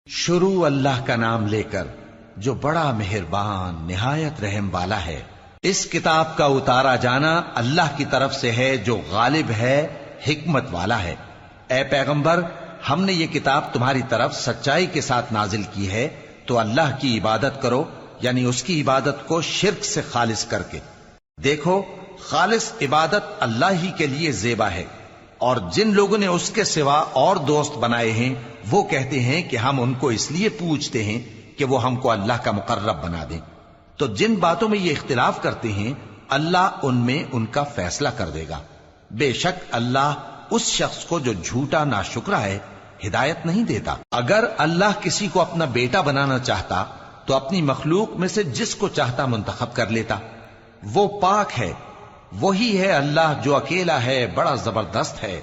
شروع اللہ کا نام لے کر جو بڑا مہربان نہایت رحم والا ہے۔ اس کتاب کا اتارا جانا اللہ کی طرف سے ہے جو غالب ہے، حکمت والا ہے۔ اے پیغمبر، ہم نے یہ کتاب تمہاری طرف سچائی کے ساتھ نازل کی ہے، تو اللہ کی عبادت کرو، یعنی اس کی عبادت کو شرک سے خالص کر کے۔ دیکھو، خالص عبادت اللہ ہی کے لیے زیبا ہے، اور جن لوگوں نے اس کے سوا اور دوست بنائے ہیں وہ کہتے ہیں کہ ہم ان کو اس لیے پوجتے ہیں کہ وہ ہم کو اللہ کا مقرب بنا دیں۔ تو جن باتوں میں یہ اختلاف کرتے ہیں اللہ ان میں ان کا فیصلہ کر دے گا۔ بے شک اللہ اس شخص کو جو جھوٹا ناشکرا ہے ہدایت نہیں دیتا۔ اگر اللہ کسی کو اپنا بیٹا بنانا چاہتا تو اپنی مخلوق میں سے جس کو چاہتا منتخب کر لیتا۔ وہ پاک ہے، وہی ہے اللہ جو اکیلا ہے، بڑا زبردست ہے۔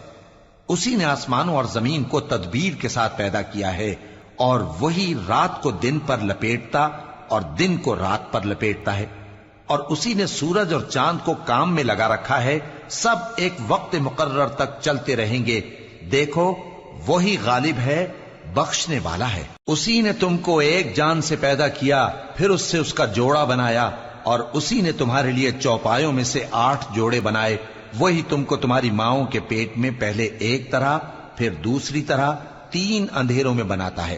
اسی نے آسمانوں اور زمین کو تدبیر کے ساتھ پیدا کیا ہے، اور وہی رات کو دن پر لپیٹتا اور دن کو رات پر لپیٹتا ہے، اور اسی نے سورج اور چاند کو کام میں لگا رکھا ہے، سب ایک وقت مقرر تک چلتے رہیں گے۔ دیکھو، وہی غالب ہے، بخشنے والا ہے۔ اسی نے تم کو ایک جان سے پیدا کیا، پھر اس سے اس کا جوڑا بنایا، اور اسی نے تمہارے لیے چوپایوں میں سے 8 جوڑے بنائے۔ وہی تم کو تمہاری ماؤں کے پیٹ میں پہلے ایک طرح، پھر دوسری طرح 3 اندھیروں میں بناتا ہے۔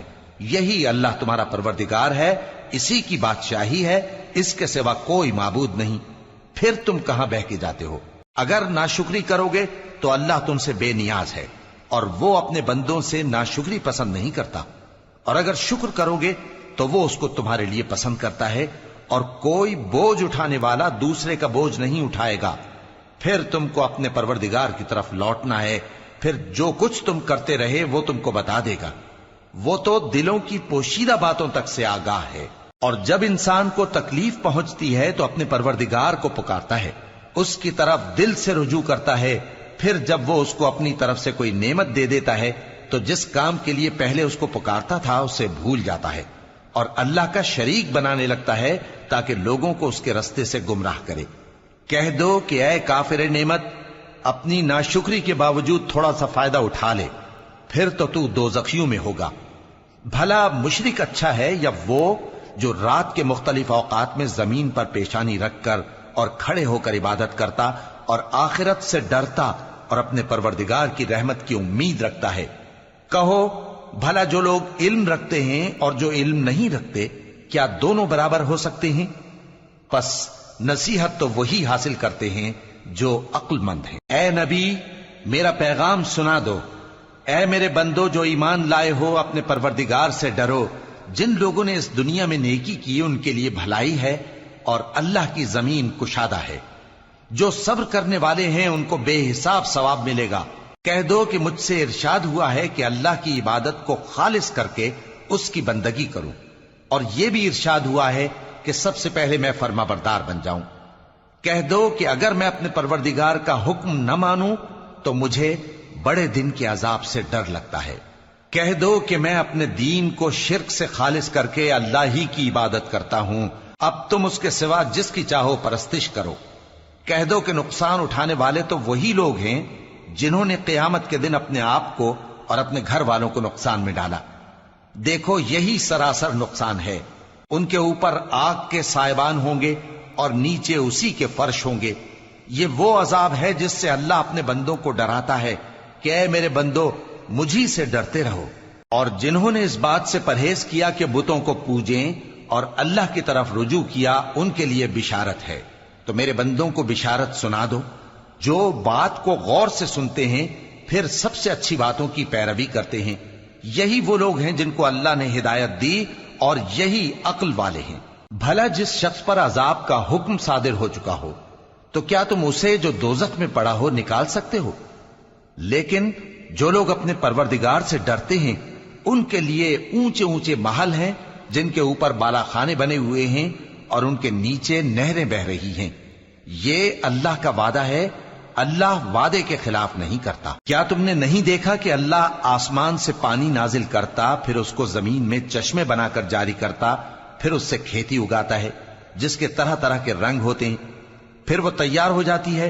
یہی اللہ تمہارا پروردگار ہے، اسی کی بادشاہی ہے، اس کے سوا کوئی معبود نہیں۔ پھر تم کہاں بہ کے جاتے ہو؟ اگر ناشکری کرو گے تو اللہ تم سے بے نیاز ہے، اور وہ اپنے بندوں سے ناشکری پسند نہیں کرتا، اور اگر شکر کرو گے تو وہ اس کو تمہارے لیے پسند کرتا ہے، اور کوئی بوجھ اٹھانے والا دوسرے کا بوجھ نہیں اٹھائے گا۔ پھر تم کو اپنے پروردگار کی طرف لوٹنا ہے، پھر جو کچھ تم کرتے رہے وہ تم کو بتا دے گا۔ وہ تو دلوں کی پوشیدہ باتوں تک سے آگاہ ہے۔ اور جب انسان کو تکلیف پہنچتی ہے تو اپنے پروردگار کو پکارتا ہے، اس کی طرف دل سے رجوع کرتا ہے، پھر جب وہ اس کو اپنی طرف سے کوئی نعمت دے دیتا ہے تو جس کام کے لیے پہلے اس کو پکارتا تھا اسے بھول جاتا ہے، اور اللہ کا شریک بنانے لگتا ہے تاکہ لوگوں کو اس کے رستے سے گمراہ کرے۔ کہہ دو کہ اے کافر نعمت، اپنی ناشکری کے باوجود تھوڑا سا فائدہ اٹھا لے، پھر تو دوزخیوں میں ہوگا۔ بھلا مشرک اچھا ہے یا وہ جو رات کے مختلف اوقات میں زمین پر پیشانی رکھ کر اور کھڑے ہو کر عبادت کرتا اور آخرت سے ڈرتا اور اپنے پروردگار کی رحمت کی امید رکھتا ہے۔ کہو، بھلا جو لوگ علم رکھتے ہیں اور جو علم نہیں رکھتے، کیا دونوں برابر ہو سکتے ہیں؟ پس نصیحت تو وہی حاصل کرتے ہیں جو عقل مند ہیں۔ اے نبی، میرا پیغام سنا دو۔ اے میرے بندو جو ایمان لائے ہو، اپنے پروردگار سے ڈرو۔ جن لوگوں نے اس دنیا میں نیکی کی ان کے لیے بھلائی ہے، اور اللہ کی زمین کشادہ ہے۔ جو صبر کرنے والے ہیں ان کو بے حساب ثواب ملے گا۔ کہہ دو کہ مجھ سے ارشاد ہوا ہے کہ اللہ کی عبادت کو خالص کر کے اس کی بندگی کروں، اور یہ بھی ارشاد ہوا ہے کہ سب سے پہلے میں فرما بردار بن جاؤں۔ کہہ دو کہ اگر میں اپنے پروردگار کا حکم نہ مانوں تو مجھے بڑے دن کے عذاب سے ڈر لگتا ہے۔ کہہ دو کہ میں اپنے دین کو شرک سے خالص کر کے اللہ ہی کی عبادت کرتا ہوں، اب تم اس کے سوا جس کی چاہو پرستش کرو۔ کہہ دو کہ نقصان اٹھانے والے تو وہی لوگ ہیں جنہوں نے قیامت کے دن اپنے آپ کو اور اپنے گھر والوں کو نقصان میں ڈالا۔ دیکھو، یہی سراسر نقصان ہے۔ ان کے اوپر آگ کے سائبان ہوں گے اور نیچے اسی کے فرش ہوں گے۔ یہ وہ عذاب ہے جس سے اللہ اپنے بندوں کو ڈراتا ہے کہ اے میرے بندو، مجھی سے ڈرتے رہو۔ اور جنہوں نے اس بات سے پرہیز کیا کہ بتوں کو پوجیں اور اللہ کی طرف رجوع کیا، ان کے لیے بشارت ہے۔ تو میرے بندوں کو بشارت سنا دو جو بات کو غور سے سنتے ہیں، پھر سب سے اچھی باتوں کی پیروی کرتے ہیں۔ یہی وہ لوگ ہیں جن کو اللہ نے ہدایت دی، اور یہی عقل والے ہیں۔ بھلا جس شخص پر عذاب کا حکم صادر ہو چکا ہو، تو کیا تم اسے جو دوزخ میں پڑا ہو نکال سکتے ہو؟ لیکن جو لوگ اپنے پروردگار سے ڈرتے ہیں ان کے لیے اونچے اونچے محل ہیں جن کے اوپر بالا خانے بنے ہوئے ہیں اور ان کے نیچے نہریں بہ رہی ہیں۔ یہ اللہ کا وعدہ ہے، اللہ وعدے کے خلاف نہیں کرتا۔ کیا تم نے نہیں دیکھا کہ اللہ آسمان سے پانی نازل کرتا، پھر اس کو زمین میں چشمے بنا کر جاری کرتا، پھر اس سے کھیتی اگاتا ہے جس کے طرح طرح کے رنگ ہوتے ہیں، پھر وہ تیار ہو جاتی ہے،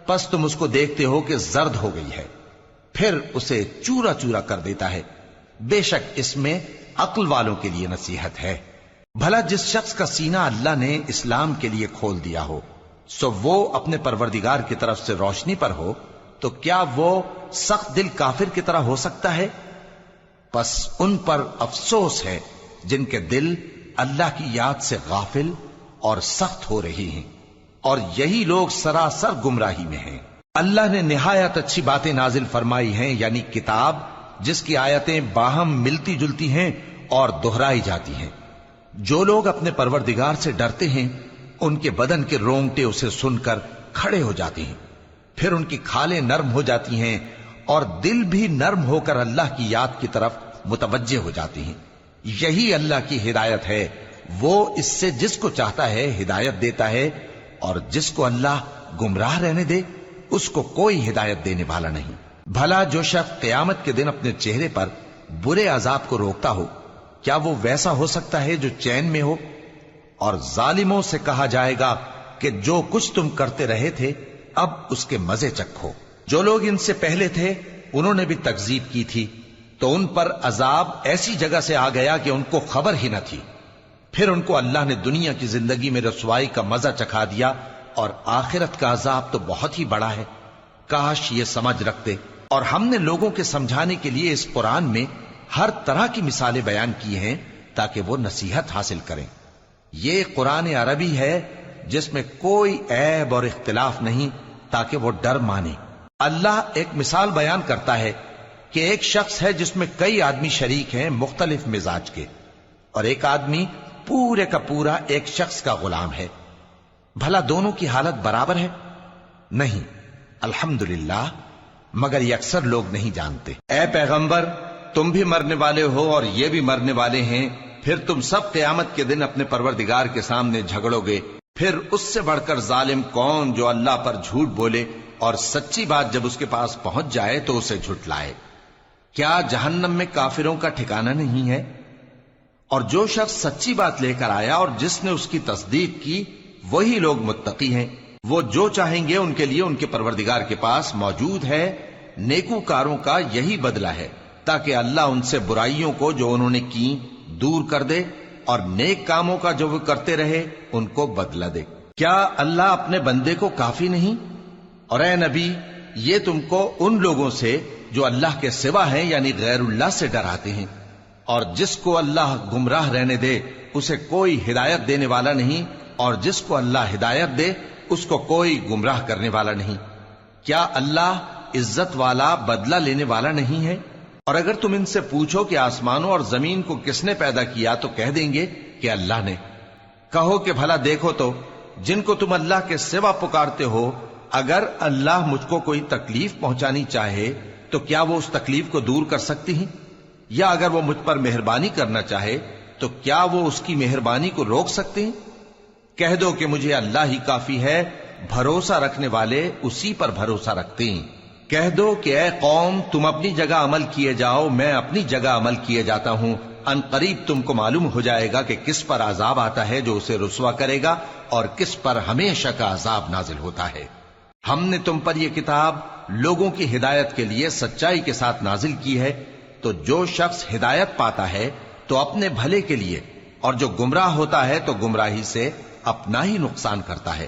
پس تم اس کو دیکھتے ہو کہ زرد ہو گئی ہے، پھر اسے چورا چورا کر دیتا ہے۔ بے شک اس میں عقل والوں کے لیے نصیحت ہے۔ بھلا جس شخص کا سینہ اللہ نے اسلام کے لیے کھول دیا ہو سو وہ اپنے پروردگار کی طرف سے روشنی پر ہو، تو کیا وہ سخت دل کافر کی طرح ہو سکتا ہے؟ پس ان پر افسوس ہے جن کے دل اللہ کی یاد سے غافل اور سخت ہو رہی ہیں، اور یہی لوگ سراسر گمراہی میں ہیں۔ اللہ نے نہایت اچھی باتیں نازل فرمائی ہیں، یعنی کتاب جس کی آیتیں باہم ملتی جلتی ہیں اور دہرائی جاتی ہیں۔ جو لوگ اپنے پروردگار سے ڈرتے ہیں ان کے بدن کے رونگٹے اسے سن کر کھڑے ہو جاتے ہیں، پھر ان کی کھالیں نرم ہو جاتی ہیں اور دل بھی نرم ہو کر اللہ کی یاد کی طرف متوجہ ہو جاتی ہیں۔ یہی اللہ کی ہدایت ہے، وہ اس سے جس کو چاہتا ہے ہدایت دیتا ہے، اور جس کو اللہ گمراہ رہنے دے اس کو کوئی ہدایت دینے والا نہیں۔ بھلا جو شخص قیامت کے دن اپنے چہرے پر برے عذاب کو روکتا ہو، کیا وہ ویسا ہو سکتا ہے جو چین میں ہو؟ اور ظالموں سے کہا جائے گا کہ جو کچھ تم کرتے رہے تھے اب اس کے مزے چکھو۔ جو لوگ ان سے پہلے تھے انہوں نے بھی تکذیب کی تھی، تو ان پر عذاب ایسی جگہ سے آ گیا کہ ان کو خبر ہی نہ تھی۔ پھر ان کو اللہ نے دنیا کی زندگی میں رسوائی کا مزہ چکھا دیا، اور آخرت کا عذاب تو بہت ہی بڑا ہے۔ کاش یہ سمجھ رکھتے۔ اور ہم نے لوگوں کے سمجھانے کے لیے اس قرآن میں ہر طرح کی مثالیں بیان کی ہیں تاکہ وہ نصیحت حاصل کریں۔ یہ قرآن عربی ہے جس میں کوئی عیب اور اختلاف نہیں، تاکہ وہ ڈر مانے۔ اللہ ایک مثال بیان کرتا ہے کہ ایک شخص ہے جس میں کئی آدمی شریک ہیں مختلف مزاج کے، اور ایک آدمی پورے کا پورا ایک شخص کا غلام ہے۔ بھلا دونوں کی حالت برابر ہے؟ نہیں، الحمدللہ، مگر یہ اکثر لوگ نہیں جانتے۔ اے پیغمبر، تم بھی مرنے والے ہو اور یہ بھی مرنے والے ہیں، پھر تم سب قیامت کے دن اپنے پروردگار کے سامنے جھگڑو گے۔ پھر اس سے بڑھ کر ظالم کون جو اللہ پر جھوٹ بولے اور سچی بات جب اس کے پاس پہنچ جائے تو اسے جھٹلائے۔ کیا جہنم میں کافروں کا ٹھکانہ نہیں ہے؟ اور جو شخص سچی بات لے کر آیا اور جس نے اس کی تصدیق کی وہی لوگ متقی ہیں۔ وہ جو چاہیں گے ان کے لیے ان کے پروردگار کے پاس موجود ہے۔ نیکوکاروں کا یہی بدلہ ہے، تاکہ اللہ ان سے برائیوں کو جو انہوں نے کی دور کر دے، اور نیک کاموں کا جو وہ کرتے رہے ان کو بدلہ دے۔ کیا اللہ اپنے بندے کو کافی نہیں؟ اور اے نبی، یہ تم کو ان لوگوں سے جو اللہ کے سوا ہیں یعنی غیر اللہ سے ڈراتے ہیں، اور جس کو اللہ گمراہ رہنے دے اسے کوئی ہدایت دینے والا نہیں، اور جس کو اللہ ہدایت دے اس کو کوئی گمراہ کرنے والا نہیں۔ کیا اللہ عزت والا بدلہ لینے والا نہیں ہے؟ اور اگر تم ان سے پوچھو کہ آسمانوں اور زمین کو کس نے پیدا کیا تو کہہ دیں گے کہ اللہ نے۔ کہو کہ بھلا دیکھو تو جن کو تم اللہ کے سوا پکارتے ہو، اگر اللہ مجھ کو کوئی تکلیف پہنچانی چاہے تو کیا وہ اس تکلیف کو دور کر سکتی ہیں؟ یا اگر وہ مجھ پر مہربانی کرنا چاہے تو کیا وہ اس کی مہربانی کو روک سکتے ہیں؟ کہہ دو کہ مجھے اللہ ہی کافی ہے، بھروسہ رکھنے والے اسی پر بھروسہ رکھتے ہیں۔ کہہ دو کہ اے قوم، تم اپنی جگہ عمل کیے جاؤ، میں اپنی جگہ عمل کیے جاتا ہوں۔ ان قریب تم کو معلوم ہو جائے گا کہ کس پر عذاب آتا ہے جو اسے رسوا کرے گا، اور کس پر ہمیشہ کا عذاب نازل ہوتا ہے۔ ہم نے تم پر یہ کتاب لوگوں کی ہدایت کے لیے سچائی کے ساتھ نازل کی ہے، تو جو شخص ہدایت پاتا ہے تو اپنے بھلے کے لیے، اور جو گمراہ ہوتا ہے تو گمراہی سے اپنا ہی نقصان کرتا ہے۔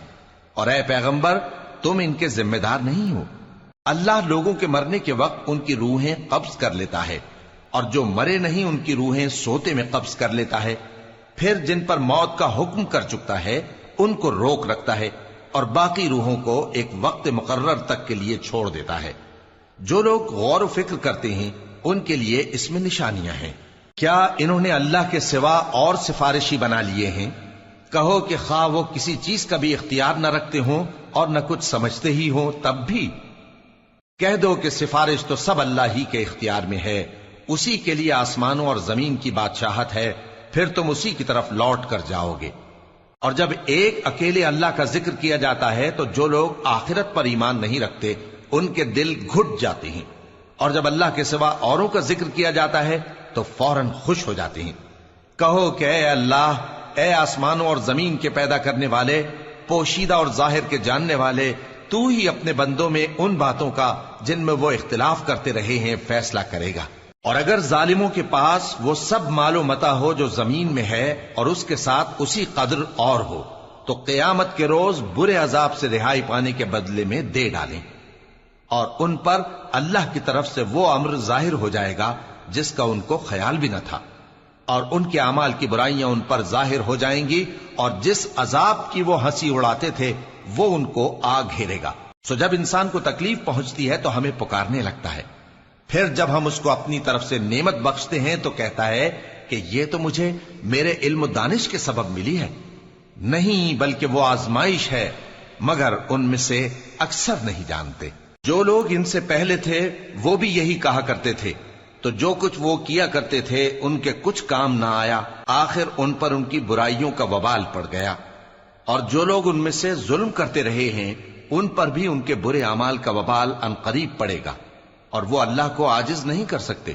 اور اے پیغمبر، تم ان کے ذمہ دار نہیں ہو۔ اللہ لوگوں کے مرنے کے وقت ان کی روحیں قبض کر لیتا ہے، اور جو مرے نہیں ان کی روحیں سوتے میں قبض کر لیتا ہے۔ پھر جن پر موت کا حکم کر چکتا ہے ان کو روک رکھتا ہے، اور باقی روحوں کو ایک وقت مقرر تک کے لیے چھوڑ دیتا ہے۔ جو لوگ غور و فکر کرتے ہیں ان کے لیے اس میں نشانیاں ہیں۔ کیا انہوں نے اللہ کے سوا اور سفارشی بنا لیے ہیں؟ کہو کہ خواہ وہ کسی چیز کا بھی اختیار نہ رکھتے ہوں اور نہ کچھ سمجھتے ہی ہوں تب بھی کہہ دو کہ سفارش تو سب اللہ ہی کے اختیار میں ہے، اسی کے لیے آسمانوں اور زمین کی بادشاہت ہے، پھر تم اسی کی طرف لوٹ کر جاؤ گے۔ اور جب ایک اکیلے اللہ کا ذکر کیا جاتا ہے تو جو لوگ آخرت پر ایمان نہیں رکھتے ان کے دل گھٹ جاتے ہیں، اور جب اللہ کے سوا اوروں کا ذکر کیا جاتا ہے تو فوراً خوش ہو جاتے ہیں۔ کہو کہ اے اللہ، اے آسمانوں اور زمین کے پیدا کرنے والے، پوشیدہ اور ظاہر کے جاننے والے، تو ہی اپنے بندوں میں ان باتوں کا جن میں وہ اختلاف کرتے رہے ہیں فیصلہ کرے گا، اور اگر ظالموں کے پاس وہ سب مال و متا ہو جو زمین میں ہے اور اس کے ساتھ اسی قدر اور ہو تو قیامت کے روز برے عذاب سے رہائی پانے کے بدلے میں دے ڈالیں، اور ان پر اللہ کی طرف سے وہ امر ظاہر ہو جائے گا جس کا ان کو خیال بھی نہ تھا، اور ان کے اعمال کی برائیاں ان پر ظاہر ہو جائیں گی، اور جس عذاب کی وہ ہنسی اڑاتے تھے وہ ان کو آ گھیرے گا۔ سو جب انسان کو تکلیف پہنچتی ہے تو ہمیں پکارنے لگتا ہے، پھر جب ہم اس کو اپنی طرف سے نعمت بخشتے ہیں تو کہتا ہے کہ یہ تو مجھے میرے علم و دانش کے سبب ملی ہے۔ نہیں، بلکہ وہ آزمائش ہے، مگر ان میں سے اکثر نہیں جانتے۔ جو لوگ ان سے پہلے تھے وہ بھی یہی کہا کرتے تھے، تو جو کچھ وہ کیا کرتے تھے ان کے کچھ کام نہ آیا، آخر ان پر ان کی برائیوں کا وبال پڑ گیا۔ اور جو لوگ ان میں سے ظلم کرتے رہے ہیں ان پر بھی ان کے برے اعمال کا وبال عنقریب پڑے گا، اور وہ اللہ کو عاجز نہیں کر سکتے۔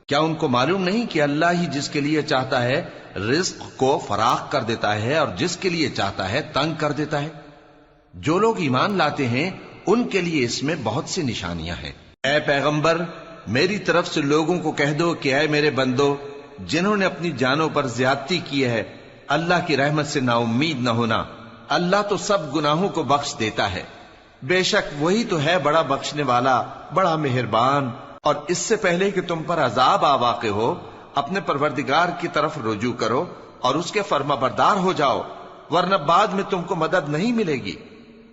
کیا ان کو معلوم نہیں کہ اللہ ہی جس کے لیے چاہتا ہے رزق کو فراخ کر دیتا ہے اور جس کے لیے چاہتا ہے تنگ کر دیتا ہے؟ جو لوگ ایمان لاتے ہیں ان کے لیے اس میں بہت سی نشانیاں ہیں۔ اے پیغمبر، میری طرف سے لوگوں کو کہہ دو کہ اے میرے بندو، جنہوں نے اپنی جانوں پر زیادتی کی ہے، اللہ کی رحمت سے نا امید نہ ہونا۔ اللہ تو سب گناہوں کو بخش دیتا ہے، بے شک وہی تو ہے بڑا بخشنے والا، بڑا مہربان۔ اور اس سے پہلے کہ تم پر عذاب آ واقع ہو، اپنے پروردگار کی طرف رجوع کرو اور اس کے فرما بردار ہو جاؤ، ورنہ بعد میں تم کو مدد نہیں ملے گی۔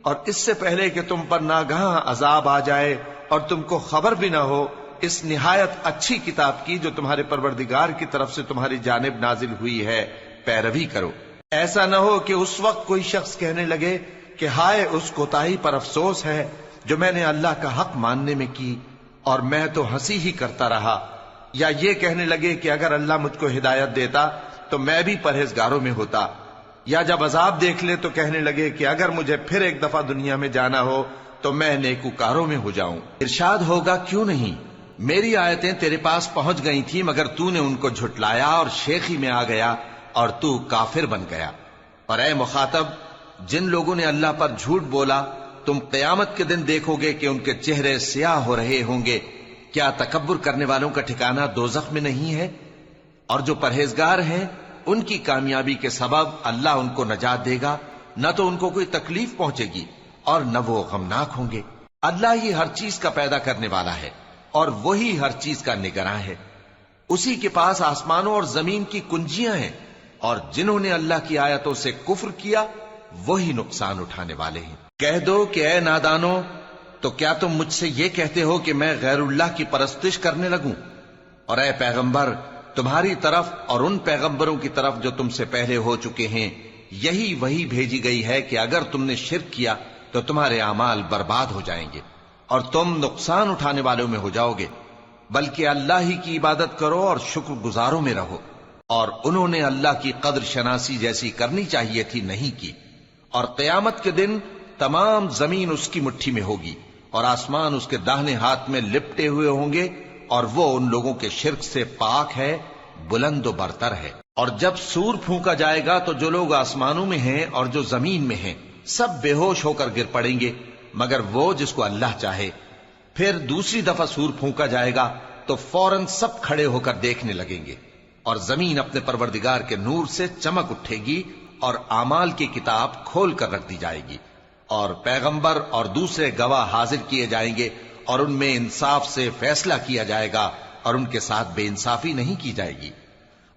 اور اس سے پہلے کہ تم پر ناگہاں عذاب آ جائے اور تم کو خبر بھی نہ ہو، اس نہایت اچھی کتاب کی جو تمہارے پروردگار کی طرف سے تمہاری جانب نازل ہوئی ہے پیروی کرو۔ ایسا نہ ہو کہ اس وقت کوئی شخص کہنے لگے کہ ہائے اس کوتاہی پر افسوس ہے جو میں نے اللہ کا حق ماننے میں کی، اور میں تو ہنسی ہی کرتا رہا، یا یہ کہنے لگے کہ اگر اللہ مجھ کو ہدایت دیتا تو میں بھی پرہیزگاروں میں ہوتا، یا جب عذاب دیکھ لے تو کہنے لگے کہ اگر مجھے پھر ایک دفعہ دنیا میں جانا ہو تو میں نیکوکاروں میں ہو جاؤں۔ ارشاد ہوگا کیوں نہیں، میری آیتیں تیرے پاس پہنچ گئی تھی مگر تو نے ان کو جھٹلایا اور شیخی میں آ گیا اور تو کافر بن گیا۔ اور اے مخاطب، جن لوگوں نے اللہ پر جھوٹ بولا تم قیامت کے دن دیکھو گے کہ ان کے چہرے سیاہ ہو رہے ہوں گے۔ کیا تکبر کرنے والوں کا ٹھکانہ دوزخ میں نہیں ہے؟ اور جو پرہیزگار ہیں ان کی کامیابی کے سبب اللہ ان کو نجات دے گا، نہ تو ان کو کوئی تکلیف پہنچے گی اور نہ وہ غمناک ہوں گے۔ اللہ ہی ہر چیز کا پیدا کرنے والا ہے اور وہی ہر چیز کا نگراں ہے۔ اسی کے پاس آسمانوں اور زمین کی کنجیاں ہیں، اور جنہوں نے اللہ کی آیتوں سے کفر کیا وہی نقصان اٹھانے والے ہیں۔ کہہ دو کہ اے نادانو، تو کیا تم مجھ سے یہ کہتے ہو کہ میں غیر اللہ کی پرستش کرنے لگوں؟ اور اے پیغمبر، تمہاری طرف اور ان پیغمبروں کی طرف جو تم سے پہلے ہو چکے ہیں یہی وہی بھیجی گئی ہے کہ اگر تم نے شرک کیا تو تمہارے اعمال برباد ہو جائیں گے اور تم نقصان اٹھانے والوں میں ہو جاؤ گے، بلکہ اللہ ہی کی عبادت کرو اور شکر گزاروں میں رہو۔ اور انہوں نے اللہ کی قدر شناسی جیسی کرنی چاہیے تھی نہیں کی۔ اور قیامت کے دن تمام زمین اس کی مٹھی میں ہوگی اور آسمان اس کے داہنے ہاتھ میں لپٹے ہوئے ہوں گے، اور وہ ان لوگوں کے شرک سے پاک ہے، بلند و برتر ہے۔ اور جب سور پھونکا جائے گا تو جو لوگ آسمانوں میں ہیں اور جو زمین میں ہیں سب بے ہوش ہو کر گر پڑیں گے مگر وہ جس کو اللہ چاہے۔ پھر دوسری دفعہ سور پھونکا جائے گا تو فوراً سب کھڑے ہو کر دیکھنے لگیں گے، اور زمین اپنے پروردگار کے نور سے چمک اٹھے گی اور اعمال کی کتاب کھول کر رکھ دی جائے گی، اور پیغمبر اور دوسرے گواہ حاضر کیے جائیں گے، اور ان میں انصاف سے فیصلہ کیا جائے گا اور ان کے ساتھ بے انصافی نہیں کی جائے گی۔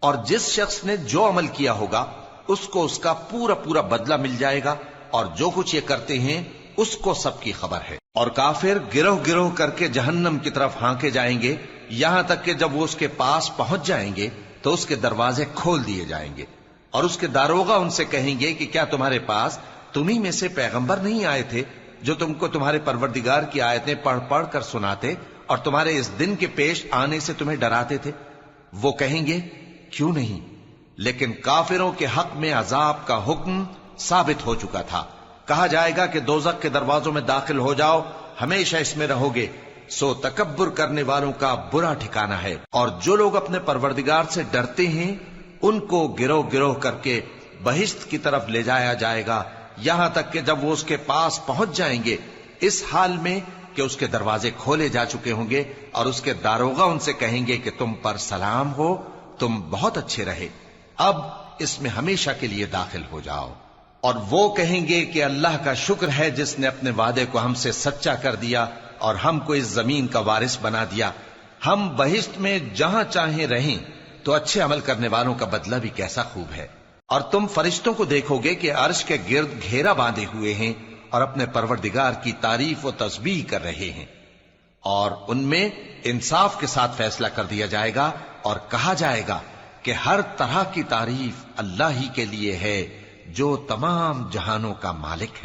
اور جس شخص نے جو عمل کیا ہوگا اس کو اس کا پورا پورا بدلہ مل جائے گا، اور جو کچھ یہ کرتے ہیں اس کو سب کی خبر ہے۔ اور کافر گروہ گروہ کر کے جہنم کی طرف ہانکے جائیں گے، یہاں تک کہ جب وہ اس کے پاس پہنچ جائیں گے تو اس کے دروازے کھول دیے جائیں گے، اور اس کے داروغہ ان سے کہیں گے کہ کیا تمہارے پاس تمہیں میں سے پیغمبر نہیں آئے تھے جو تم کو تمہارے پروردگار کی آیتیں پڑھ پڑھ کر سناتے اور تمہارے اس دن کے پیش آنے سے تمہیں ڈراتے تھے؟ وہ کہیں گے کیوں نہیں، لیکن کافروں کے حق میں عذاب کا حکم ثابت ہو چکا تھا۔ کہا جائے گا کہ دوزخ کے دروازوں میں داخل ہو جاؤ، ہمیشہ اس میں رہو گے، سو تکبر کرنے والوں کا برا ٹھکانہ ہے۔ اور جو لوگ اپنے پروردگار سے ڈرتے ہیں ان کو گروہ گروہ کر کے بہشت کی طرف لے جایا جائے گا، یہاں تک کہ جب وہ اس کے پاس پہنچ جائیں گے اس حال میں کہ اس کے دروازے کھولے جا چکے ہوں گے اور اس کے داروغہ ان سے کہیں گے کہ تم پر سلام ہو، تم بہت اچھے رہے، اب اس میں ہمیشہ کے لیے داخل ہو جاؤ۔ اور وہ کہیں گے کہ اللہ کا شکر ہے جس نے اپنے وعدے کو ہم سے سچا کر دیا اور ہم کو اس زمین کا وارث بنا دیا، ہم بہشت میں جہاں چاہیں رہیں، تو اچھے عمل کرنے والوں کا بدلہ بھی کیسا خوب ہے۔ اور تم فرشتوں کو دیکھو گے کہ عرش کے گرد گھیرا باندھے ہوئے ہیں اور اپنے پروردگار کی تعریف و تسبیح کر رہے ہیں، اور ان میں انصاف کے ساتھ فیصلہ کر دیا جائے گا اور کہا جائے گا کہ ہر طرح کی تعریف اللہ ہی کے لیے ہے جو تمام جہانوں کا مالک ہے۔